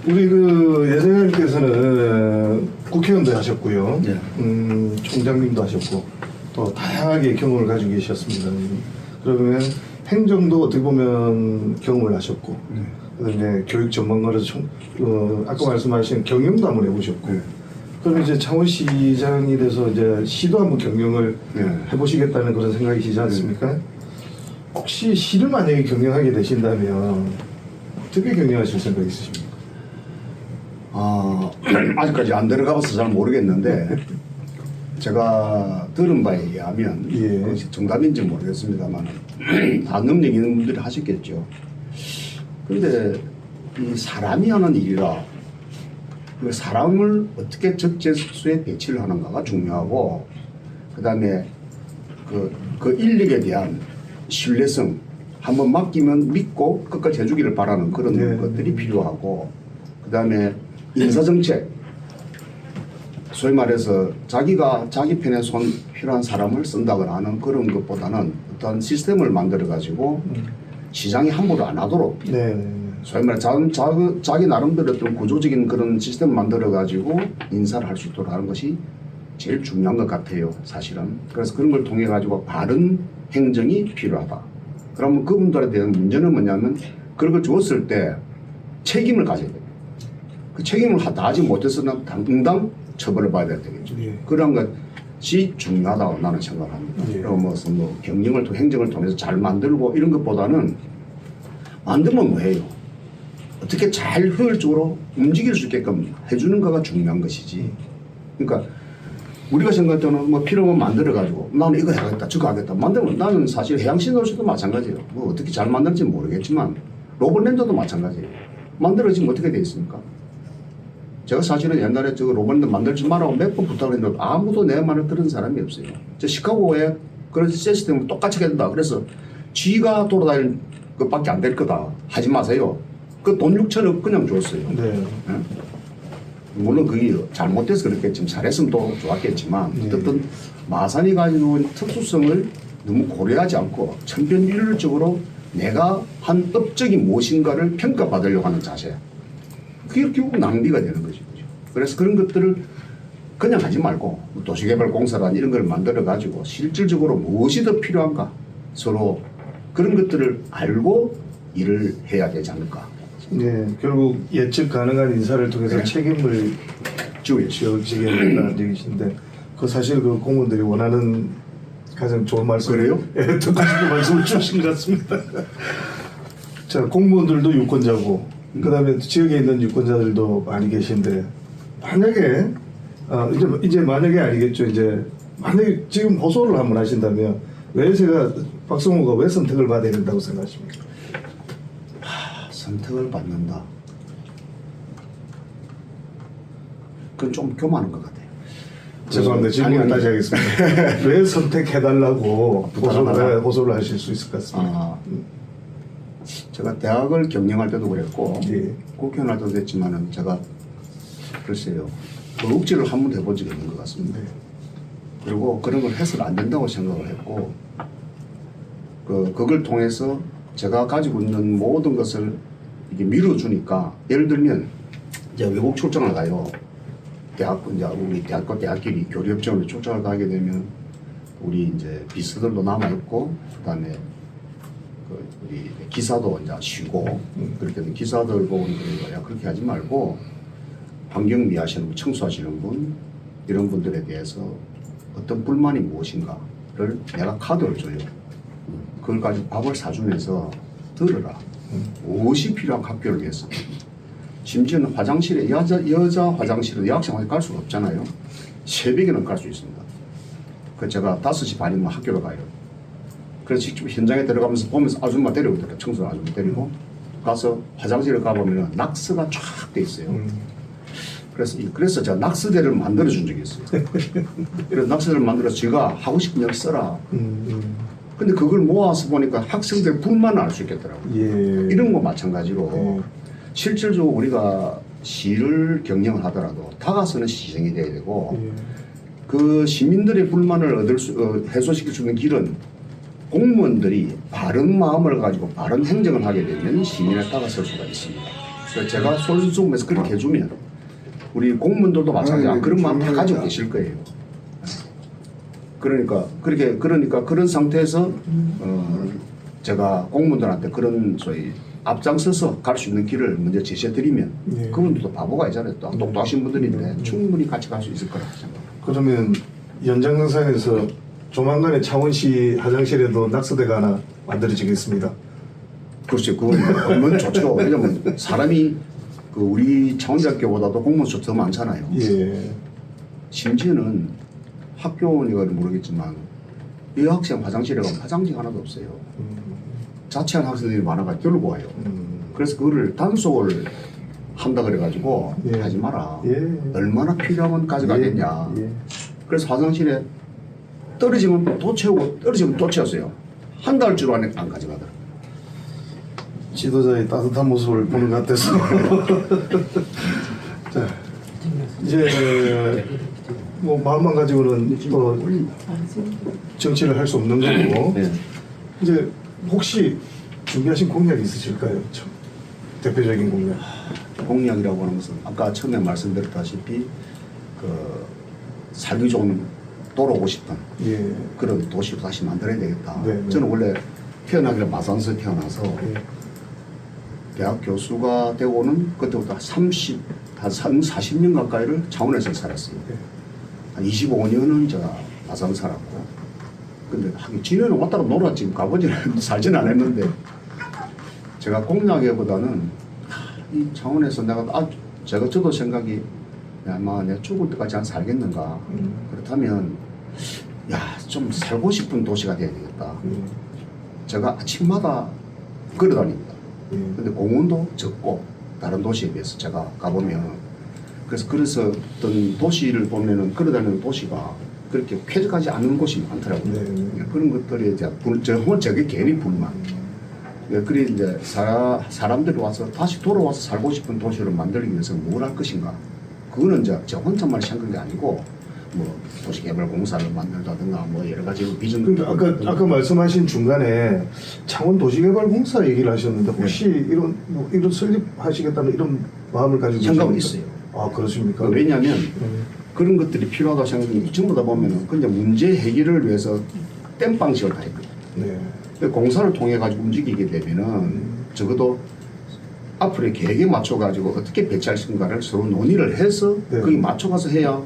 우리 그 예전님께서는 국회의원도 하셨고요. 네. 총장님도 하셨고 또 다양하게 경험을 가지고 계셨습니다. 그러면 행정도 어떻게 보면 경험을 하셨고, 그다음에 교육 전문가로서 아까 말씀하신 경영도 한번 해보셨고, 그럼 이제 창원시장이 돼서 이제 시도 한번 경영을 해보시겠다는 그런 생각이시지 않습니까? 혹시 시를 만약에 경영하게 되신다면 어떻게 경영하실 생각 있으십니까? 아직까지 안 들어가봐서 잘 모르겠는데 제가 들은 바에 의하면 예. 그것이 정답인지 모르겠습니다만 다 능력 있는 분들이 하셨겠죠. 그런데 이 사람이 하는 일이라 그 사람을 어떻게 적재수에 배치를 하는가가 중요하고, 그 다음에 그 인력에 대한 신뢰성, 한번 맡기면 믿고 끝까지 해주기를 바라는 그런 네. 것들이 필요하고, 그 다음에 인사정책, 소위 말해서 자기가 자기 편에 손 필요한 사람을 쓴다거나 하는 그런 것보다는 어떤 시스템을 만들어 가지고 시장이 함부로 안 하도록, 네. 소위 말해 자기 나름대로 어떤 구조적인 그런 시스템을 만들어 가지고 인사를 할 수 있도록 하는 것이 제일 중요한 것 같아요, 사실은. 그래서 그런 걸 통해 가지고 바른 행정이 필요하다. 그러면 그분들에 대한 문제는 뭐냐면 그런 걸 주었을 때 책임을 가져야 돼요. 그 책임을 다 하지 못해서는 당당 처벌을 받아야 되겠죠. 예. 그런 것이 중요하다고 나는 생각합니다. 예. 그리고 뭐 경영을 행정을 통해서 잘 만들고 이런 것보다는 만들면 뭐해요? 어떻게 잘 효율적으로 움직일 수 있게끔 해주는 거가 중요한 것이지. 그러니까 우리가 생각할 때는 뭐 필요하면 만들어가지고 나는 이거 해야겠다 저거 하겠다 만들면, 나는 사실 해양신도시도 마찬가지예요. 뭐 어떻게 잘 만들지 모르겠지만 로봇랜드도 마찬가지예요. 만들어지면 어떻게 돼 있습니까? 제가 사실은 옛날에 저 로봇랜드 만들지 말라고 몇 번 부탁을 했는데 아무도 내 말을 들은 사람이 없어요. 저 시카고에 그런 시스템을 똑같이 해야 된다. 그래서 쥐가 돌아다니는 것밖에 안 될 거다. 하지 마세요. 그 돈 6천억 그냥 줬어요. 네. 물론 그게 잘못돼서 그렇겠지만 잘했으면 또 좋았겠지만 어쨌든 마산이 가지고 있는 특수성을 너무 고려하지 않고 천편일률적으로 내가 한 업적이 무엇인가를 평가받으려고 하는 자세, 그게 결국 낭비가 되는 거죠. 그래서 그런 것들을 그냥 하지 말고 도시개발공사란 이런 걸 만들어 가지고 실질적으로 무엇이 더 필요한가 서로 그런 것들을 알고 일을 해야 되지 않을까. 네, 결국 예측 가능한 인사를 통해서 책임을 지어지게 된다는 얘기신데, 그 사실 그 공무원들이 원하는 가장 좋은 말씀. 그래요? 예, 듣고 싶은 말씀을 주신 것 같습니다. 자, 공무원들도 유권자고, 그 다음에 지역에 있는 유권자들도 많이 계신데, 만약에, 이제 만약에 아니겠죠. 이제, 만약에 지금 호소를 한번 하신다면, 왜 박성호가 왜 선택을 받아야 된다고 생각하십니까? 선택을 받는다. 그건 좀 교만한 것 같아요. 죄송합니다. 질문을 다시 하겠습니다. 왜 선택해달라고 호소를 하실 수 있을 것 같습니다. 제가 대학을 경영할 때도 그랬고 예. 국회의원 할 때도 됐지만은 제가 글쎄요 억지를 한 번도 해본 적이 없는 것 같습니다. 그리고 그런 걸 해서는 안 된다고 생각을 했고 그걸 통해서 제가 가지고 있는 모든 것을 이게 밀어주니까, 예를 들면 이제 외국 출장을 가요. 이제 우리 대학과 대학끼리 교류협정으로 출장을 가게 되면 우리 이제 비서들도 남아 있고 그다음에 우리 기사도 이제 쉬고 그렇게 된 기사들 보고 야 그렇게 하지 말고 환경미 하시는 분, 청소하시는 분 이런 분들에 대해서 어떤 불만이 무엇인가를 내가 카드를 줘요. 그걸 가지고 밥을 사주면서 들어라. 무엇이 필요한 학교를 위해서. 심지어는 화장실에 여자 화장실에 여학생한테 갈 수가 없잖아요. 새벽에는 갈 수 있습니다. 그 제가 5시 반이면 학교로 가요. 그래서 직접 현장에 들어가면서 보면서 아줌마 데리고 들어요. 청소를 아줌마 데리고 가서 화장실에 가보면 낙서가 쫙 돼 있어요. 그래서 제가 낙서대를 만들어 준 적이 있어요. 그래서 낙서대를 만들어서 제가 하고 싶은 역 써라. 근데 그걸 모아서 보니까 학생들 불만을 알 수 있겠더라고요. 예. 이런 거 마찬가지로 실질적으로 우리가 시를 경영을 하더라도 다가서는 시정이 돼야 되고 그 시민들의 불만을 해소시킬 수 있는 길은 공무원들이 바른 마음을 가지고 바른 행정을 하게 되면 시민에 다가설 수가 있습니다. 그래서 제가 솔선수범해서 그렇게 해주면 우리 공무원들도 마찬가지야. 그런 마음 다 가지고 계실 거예요. 그러니까 그런 상태에서 제가 공무원들한테 그런 소위 앞장서서 갈 수 있는 길을 먼저 제시해드리면 예. 그분들도 바보가 아니잖아요. 또 똑똑하신 분들인데 충분히 같이 갈 수 있을 거라고 생각합니다. 그러면 연장선상에서 조만간에 창원시 화장실에도 낙서대가 하나 만들어지겠습니다. 그렇죠. 그건 얼마나 좋죠. 왜냐면 사람이 그 우리 창원대학교보다도 공무원 수 더 많잖아요. 예. 심지어는 학교니까 모르겠지만 여학생 화장실에 가면 화장실 하나도 없어요. 자취한 학생들이 많아가 들고 와요. 그래서 그거를 단속을 한다 그래가지고 예. 하지 마라. 예. 얼마나 필요하면 가져가겠냐. 예. 그래서 화장실에 떨어지면 또 채우고 떨어지면 또 채웠어요. 한 달 줄 안에 안 가져가더라고요. 지도자의 따뜻한 모습을 보는 것 같아서. 자, 이제 뭐 마음만 가지고는 또 정치를 할 수 없는 거고. 네. 이제 혹시 준비하신 공약이 있으실까요? 참 대표적인 공약. 공약이라고 하는 것은 아까 처음에 말씀드렸다시피 그 살기 좋은 돌아오고 싶은 예. 그런 도시로 다시 만들어야 되겠다. 네, 네. 저는 원래 태어나기를 마산에서 태어나서 예. 대학 교수가 되고는 그때부터 한 40년 가까이를 창원에서 살았어요. 예. 한 25년은 제가 마산 살았고, 근데 하긴 지내는 왔다가 놀았지 가보지는 살지는 않았는데 제가 공약에보다는 이 창원에서 저도 생각이 아마 내가 죽을 때까지 한 살겠는가. 그렇다면 좀 살고 싶은 도시가 돼야 되겠다. 제가 아침마다 걸어다닙니다. 근데 공원도 적고 다른 도시에 비해서 제가 가보면 그래서 어떤 도시를 보면은 걸어다니는 도시가 그렇게 쾌적하지 않은 곳이 많더라고요. 네. 그런 것들에 이제 저게 괜히 불만. 그래 이제 사람들이 와서 다시 돌아와서 살고 싶은 도시를 만들기 위해서 뭘 할 것인가. 그거는 이제 저 혼자만 생각한 게 아니고 뭐 도시개발공사를 만들다든가 뭐 여러 가지 비전. 그러니까 아까 말씀하신 중간에 창원 도시개발공사 얘기를 하셨는데 혹시 이런 설립하시겠다는 이런 마음을 가지고 생각은 계십니까? 있어요. 아 그렇습니까? 왜냐하면 그런 것들이 필요하다고 생각하면 전부 다 보면은 그냥 문제 해결을 위해서 땜방식을 다 했거든요. 네. 근데 공사를 통해 가지고 움직이게 되면은 적어도 앞으로의 계획에 맞춰 가지고 어떻게 배치할 것인가를 서로 논의를 해서 네. 거기 맞춰가서 해야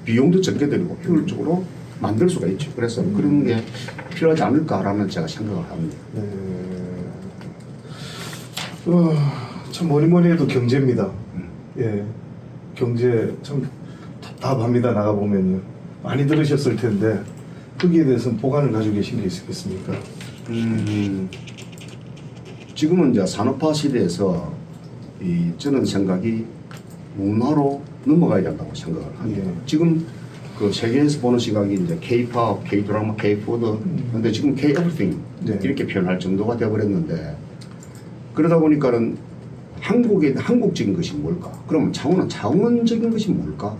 비용도 적게 들고 효율적으로 만들 수가 있죠. 그래서 그런 게 필요하지 않을까라는 제가 생각을 합니다. 네. 참 뭐니 해도 경제입니다. 예, 경제 참 답답합니다. 나가 보면요. 많이 들으셨을 텐데 거기에 대해서는 보관을 가지고 계신 게 있겠습니까? 지금은 이제 산업화 시대에서 저는 생각이 문화로 넘어가야 된다고 생각을 합니다. 예. 지금 그 세계에서 보는 시각이 이제 K-팝, K-드라마, K-푸드, 근데 지금 K-everything 네. 이렇게 표현할 정도가 되어버렸는데 그러다 보니까는 한국적인 것이 뭘까? 그러면 창원은 창원적인 것이 뭘까?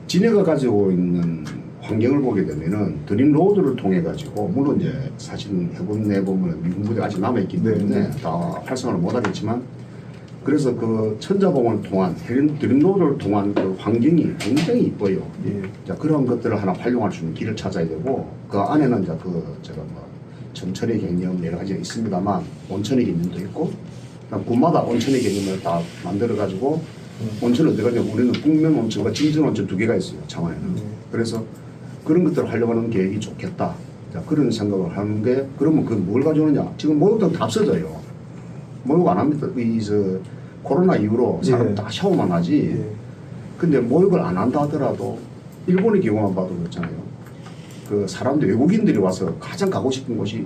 진해가 가지고 있는 환경을 보게 되면은 드림 로드를 통해 가지고 물론 이제 사실은 해군 내보면 미군 부대가 아직 남아 있기 때문에 네. 다 활성화를 못하겠지만 그래서 그 천자봉을 통한 드림 로드를 통한 그 환경이 굉장히 이뻐요. 예. 자 그런 것들을 하나 활용할 수 있는 길을 찾아야 되고 그 안에는 이제 제가 뭐 전철의 개념 여러 가지가 있습니다만 온천의 개념도 있고 군마다 온천의 개념을 다 만들어 가지고 온천은 어디가 있냐 우리는 북면 온천과 진전 온천 두 개가 있어요 창원에는. 그래서 그런 것들을 하려고 계획이 좋겠다. 자, 그런 생각을 하는 게 그러면 그 뭘 가져오느냐? 지금 목욕탕 다 없어져요. 목욕 안 합니다. 코로나 이후로 사람 예. 다 샤워만 하지. 예. 근데 목욕을 안 한다 하더라도 일본의 경우만 봐도 그렇잖아요. 그 사람들 외국인들이 와서 가장 가고 싶은 곳이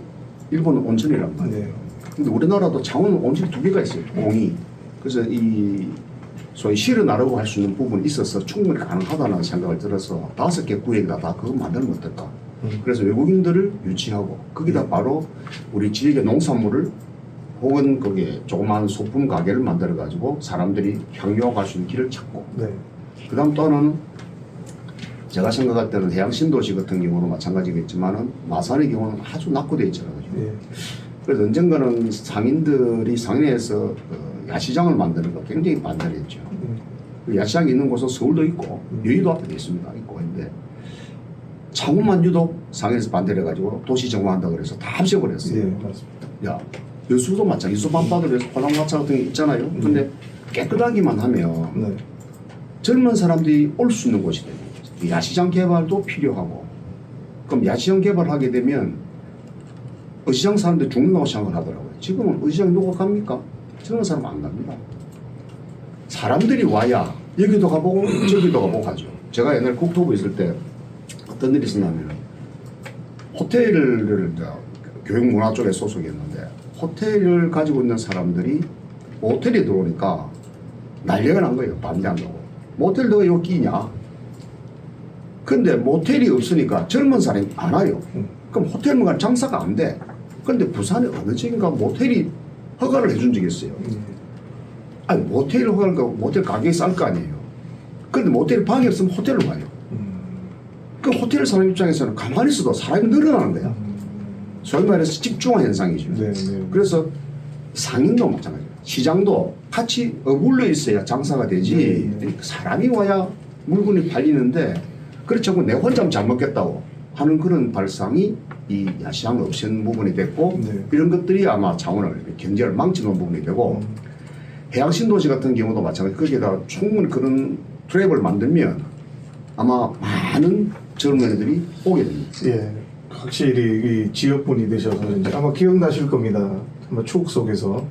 일본 온천이란 말이에요. 네. 근데 우리나라도 창원 온천이 두 개가 있어요. 공이. 그래서 소위 시를 나르고 할 수 있는 부분이 있어서 충분히 가능하다는 생각을 들어서 5개 구역이다 다 그거 만들면 어떨까. 그래서 외국인들을 유치하고 거기다 바로 우리 지역의 농산물을 혹은 거기에 조그마한 소품 가게를 만들어 가지고 사람들이 향유하고 갈 수 있는 길을 찾고 네. 그 다음 또 하나는 제가 생각할 때는 해양 신도시 같은 경우는 마찬가지겠지만은 마산의 경우는 아주 낙후되어 있잖아요. 예. 그래서 언젠가는 상인들이 상인에서 야시장을 만드는 거 굉장히 반대를 했죠. 그 야시장이 있는 곳은 서울도 있고 여의도 앞에도 있습니다. 있고 있는데 창원만 유독 상해에서 반대를 해가지고 도시 정화한다 그래서 다 없애버렸어요. 네, 맞습니다. 야, 여수도 마찬가지. 여수 밤바다에서 화랑마차 같은 게 있잖아요. 근데 깨끗하기만 하면 네. 젊은 사람들이 올 수 있는 곳이 됩니다. 야시장 개발도 필요하고, 그럼 야시장 개발하게 되면 의시장 사람들 죽는다고 생각을 하더라고요. 지금은 의시장 누가 갑니까? 젊은 사람 안 갑니다. 사람들이 와야 여기도 가보고 저기도 가보고 하죠. 제가 옛날 국토부 있을 때 어떤 일이 있었냐면 호텔을 이제 교육문화 쪽에 소속이었는데 호텔을 가지고 있는 사람들이 모텔에 들어오니까 난리가 난 거예요. 반대한다고. 모텔 너가 여기 끼냐? 근데 모텔이 없으니까 젊은 사람이 안 와요. 그럼 호텔만 가면 장사가 안 돼. 근데 부산에 어느 지인가 모텔이 허가를 해준 적이 있어요. 아니 모텔 허가를 모텔 가격이 쌀 거 아니에요. 근데 모텔 방이 없으면 호텔로 가요. 그 호텔 사람 입장에서는 가만히 있어도 사람이 늘어나는 거야. 소위 말해서 집중화 현상이죠. 네, 네. 그래서 상인도 마찬가지예요. 시장도 같이 어울려 있어야 장사가 되지. 네. 사람이 와야 물건이 팔리는데 그렇지 않고 내 혼자만 잘 먹겠다고 하는 그런 발상이 이 야시장을 없애는 부분이 됐고 네. 이런 것들이 아마 창원을 경제를 망치는 부분이 되고 해양신도시 같은 경우도 마찬가지. 거기에다 충분히 그런 트랩을 만들면 아마 많은 젊은 애들이 오게 됩니다. 예, 확실히 이 지역분이 되셔서 이제 아마 기억나실 겁니다. 아마 추억 속에서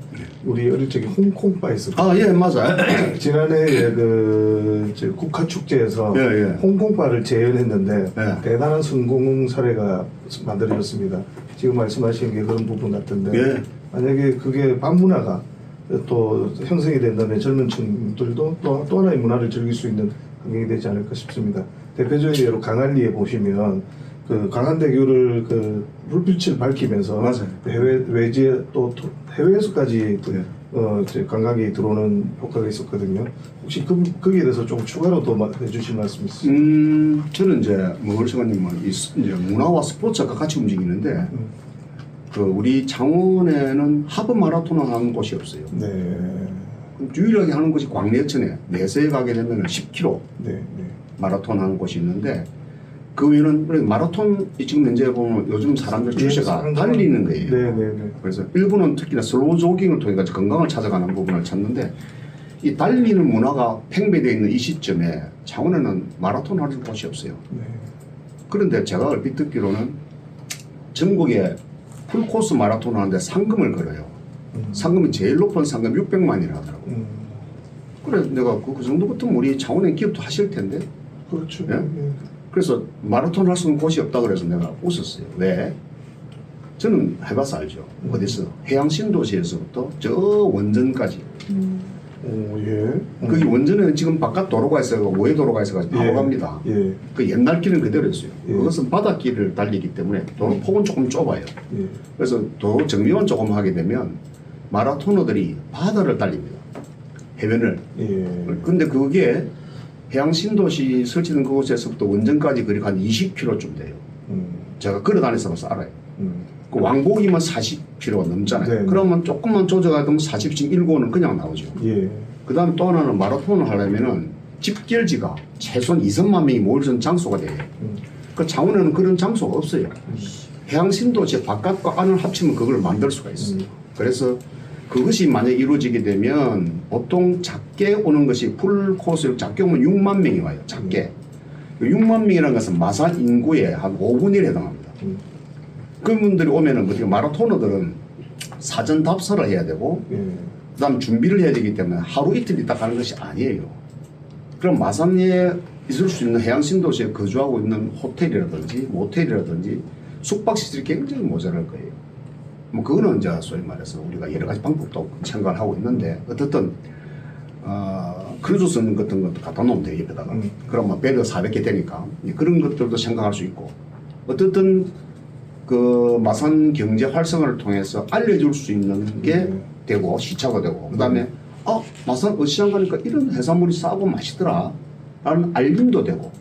우리 어릴 적에 홍콩바 있었고 아, 예, 맞아요. 지난해 그 국화 축제에서 예, 예. 홍콩바를 재현했는데 예. 대단한 성공 사례가 만들어졌습니다. 지금 말씀하신 게 그런 부분 같은데 예. 만약에 그게 밤문화가 또 형성이 된다면 젊은 층들도 또 하나의 문화를 즐길 수 있는 환경이 되지 않을까 싶습니다. 대표적인 예로 강안리에 보시면 그 강안대교를 그 불빛을 밝히면서 맞아요. 해외 외지에 또 해외에서까지 네. 이제 관광객이 들어오는 효과가 있었거든요. 혹시 거기에 대해서 좀 추가로 더 해주실 말씀 있으세요? 저는 이제 머글시간님은 이제 문화와 스포츠가 같이 움직이는데 그 우리 창원에는 하프 마라톤을 하는 곳이 없어요. 네, 유일하게 하는 곳이 광내천에 내세에 가게 되면 10km 네, 네. 마라톤 하는 곳이 있는데 그 외에는 마라톤 지금 현재 보면 요즘 사람들 추세가 달리는 거예요. 네, 네, 네. 그래서 일부는 특히나 슬로우 조깅을 통해 가지고 건강을 찾아가는 부분을 찾는데 이 달리는 문화가 팽배되어 있는 이 시점에 창원에는 마라톤 하는 곳이 없어요. 네. 그런데 제가 얼핏 듣기로는 전국에 풀코스 마라톤 하는데 상금을 걸어요. 상금이 제일 높은 상금 600만이라 하더라고요. 그래 내가 그 정도 같으면 우리 창원에 기업도 하실 텐데. 그렇죠. 예? 그래서 마라톤 할 수 있는 곳이 없다 그래서 내가 웃었어요. 왜? 저는 해봐서 알죠. 어디서? 해양신도시에서부터 저 원전까지. 오, 예. 그 원전에는 지금 바깥 도로가 있어요. 외 도로가 있어가지고 바로 예. 갑니다. 예. 그 옛날 길은 그대로였어요. 예. 그것은 바닷길을 달리기 때문에 도로 폭은 조금 좁아요. 예. 그래서 도로 정비만 조금 하게 되면 마라토너들이 바다를 달립니다. 해변을. 예. 근데 그게 해양신도시 설치된 그곳에서부터 원전까지 거리가 한 20km쯤 돼요. 제가 걸어 다니면서 봐서 알아요. 그 왕복이면 40km가 넘잖아요. 네. 그러면 조금만 조져가도 40층 1고는 그냥 나오죠. 예. 그 다음에 또 하나는 마라톤을 하려면은 집결지가 최소한 2,000만 명이 모일 수 있는 장소가 돼요. 그 창원에는 그런 장소가 없어요. 해양신도시 바깥과 안을 합치면 그걸 만들 수가 있어요. 그래서 그것이 만약 이루어지게 되면 보통 작게 오는 것이 풀코스로 작게 오면 6만 명이 와요. 작게. 6만 명이라는 것은 마산 인구의 한 5분의 1에 해당합니다. 그분들이 오면은 어떻게 마라토너들은 사전 답사를 해야 되고 예. 그다음 준비를 해야 되기 때문에 하루 이틀 있다 가는 것이 아니에요. 그럼 마산에 있을 수 있는 해양신도시에 거주하고 있는 호텔이라든지 모텔이라든지 숙박시설이 굉장히 모자랄 거예요. 뭐 그거는 이제 소위 말해서 우리가 여러 가지 방법도 생각을 하고 있는데 어떻든 크루즈 같은 것도 갖다 놓으면 돼요 옆에다가. 그럼 배도 400개 되니까 그런 것들도 생각할 수 있고 어떻든 그 마산 경제 활성화를 통해서 알려줄 수 있는 게 되고 시차가 되고 그다음에 마산 어시장 가니까 이런 해산물이 싸고 맛있더라 라는 알림도 되고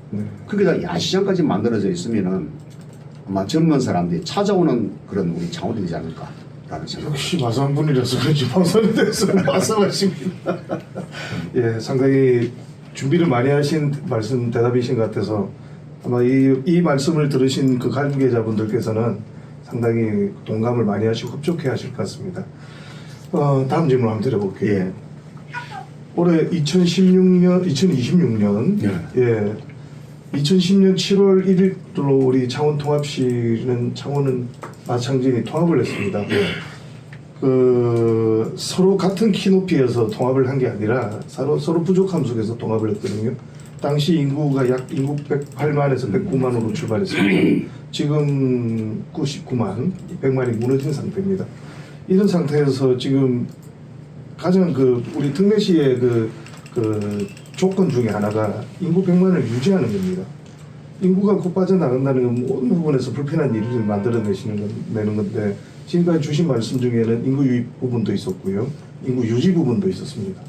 거기다 야시장까지 만들어져 있으면은 아마 젊은 사람들이 찾아오는 그런 우리 창원이 되지 않을까 생각. 역시 마산 분이라서 그런지 마산에 대해서 말씀하십니다. 예, 상당히 준비를 많이 하신 말씀 대답이신 것 같아서 아마 이 말씀을 들으신 그 관계자분들께서는 상당히 동감을 많이 하시고 흡족해 하실 것 같습니다. 다음 질문 한번 드려볼게요. 예. 올해 2026년, 예, 2010년 7월 1일로 우리 창원통합시는 창원은 마창진이 통합을 했습니다. 그 서로 같은 키 높이에서 통합을 한 게 아니라 서로 부족함 속에서 통합을 했거든요. 당시 인구가 약 인구 108만에서 109만으로 출발했습니다. 지금 99만, 100만이 무너진 상태입니다. 이런 상태에서 지금 가장 우리 특례시의 그 조건 중에 하나가 인구 100만을 유지하는 겁니다. 인구가 곧 빠져나간다는 건 모든 부분에서 불편한 일을 만들어내는 건데 지금까지 주신 말씀 중에는 인구 유입 부분도 있었고요. 인구 유지 부분도 있었습니다.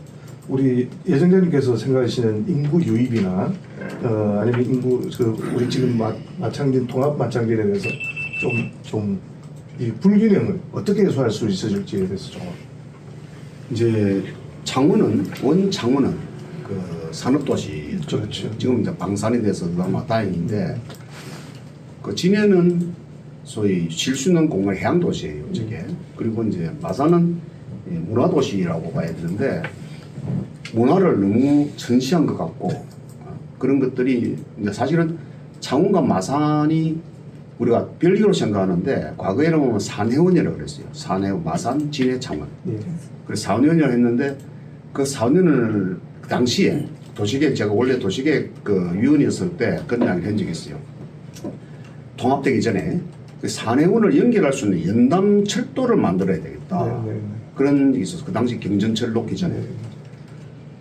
우리 예정자님께서 생각하시는 인구 유입이나 아니면 우리 지금 마창진 통합 마창진에 대해서 좀 이 불균형을 어떻게 해소할 수 있을지에 대해서 좀 이제 창원은 그 산업도시 그렇죠. 지금 이제 방산이 돼서 너무 다행인데 그 진해는 소위 쉴 수 있는 공간 해양 도시예요, 저게. 그리고 이제 마산은 문화 도시라고 봐야 되는데 문화를 너무 전시한 것 같고 그런 것들이 이제 사실은 창원과 마산이 우리가 별개로 생각하는데 과거에는 보면 산해원이라고 그랬어요. 산해원, 마산, 진해, 창원. 예. 그래서 4년이라고 했는데 그 4년을 그 당시에 도시계획 제가 원래 도시계획 그 위원이었을 때 그런 이야기를 한 적이 있어요. 통합되기 전에 그 산해원을 연결할 수 있는 연담 철도를 만들어야 되겠다. 네. 그런 게 있었어. 그 당시 경전철을 놓기 전에. 네.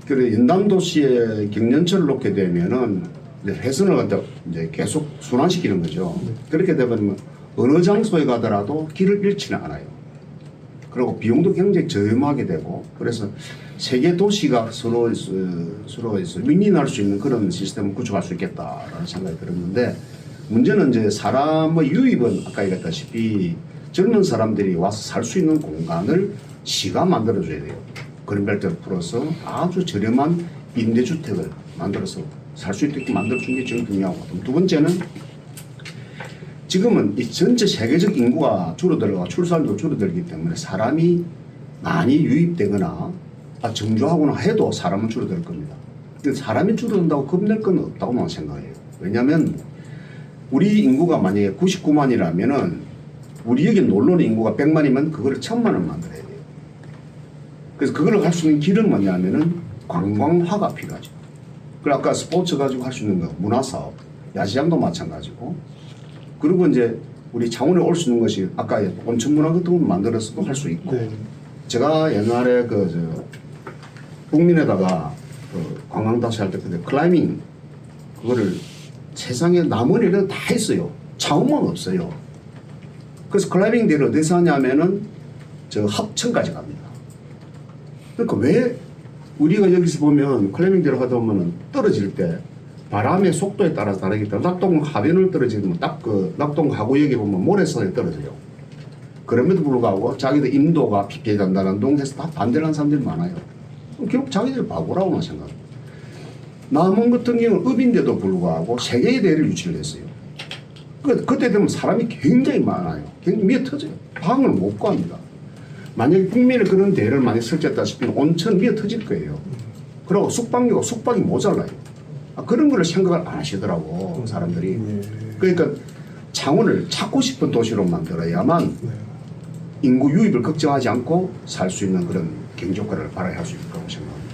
그래 연담 도시에 경전철을 놓게 되면은 이제 회선을 갖다 이제 계속 순환시키는 거죠. 그렇게 되면 어느 장소에 가더라도 길을 잃지는 않아요. 그리고 비용도 굉장히 저렴하게 되고 그래서 세계 도시가 서로 윈윈할 수 있는 그런 시스템을 구축할 수 있겠다라는 생각이 들었는데 문제는 이제 사람의 유입은 아까 얘기했다시피 젊은 사람들이 와서 살 수 있는 공간을 시가 만들어줘야 돼요. 그린벨트를 풀어서 아주 저렴한 임대주택을 만들어서 살 수 있게 만들어주는 게 제일 중요하고 두 번째는 지금은 이 전체 세계적 인구가 줄어들고 출산도 줄어들기 때문에 사람이 많이 유입되거나 정주하거나 해도 사람은 줄어들 겁니다. 근데 사람이 줄어든다고 겁낼 건 없다고 난 생각해요. 왜냐하면 우리 인구가 만약에 99만이라면은 우리 여기 놀러 오는 인구가 100만이면 그거를 1000만을 만들어야 돼요. 그래서 그걸 할 수 있는 길은 뭐냐면은 관광화가 필요하죠. 그리고 아까 스포츠 가지고 할 수 있는 거, 문화사업, 야시장도 마찬가지고. 그리고 이제 우리 창원에 올 수 있는 것이 아까 온천 문화 같은 걸 만들어서도 할 수 있고. 네. 제가 옛날에 북민에다가 관광다시 할 때 근데 클라이밍 그거를 세상에 남은 일은 다 했어요. 창원만 없어요. 그래서 클라이밍 대를 어디서 하냐면은 저 합천까지 갑니다. 그러니까 왜 우리가 여기서 보면 클라이밍 대로 가다 보면은 떨어질 때 바람의 속도에 따라서 다르기 때문에 낙동 하변을 떨어지면 딱 그 낙동 하구역에 보면 모래성에 떨어져요. 그럼에도 불구하고 자기들 인도가 PPA 단단한 동에서 다 반대를 하는 사람들이 많아요. 결국 자기들 바보라고 나 생각해요. 남원 같은 경우는 읍인데도 불구하고 세계의 대회를 유치를 했어요. 그때 되면 사람이 굉장히 많아요. 미어 터져요. 방을 못 구합니다. 만약에 국민의 그런 대회를 많이 설치했다시피 온천 미어 터질 거예요. 그리고 숙박이 모자라요. 그런 거를 생각을 안 하시더라고 사람들이. 그러니까 창원을 찾고 싶은 도시로 만들어야만 인구 유입을 걱정하지 않고 살 수 있는 그런 경제 효과를 발휘할 수 있을 거라고 생각합니다.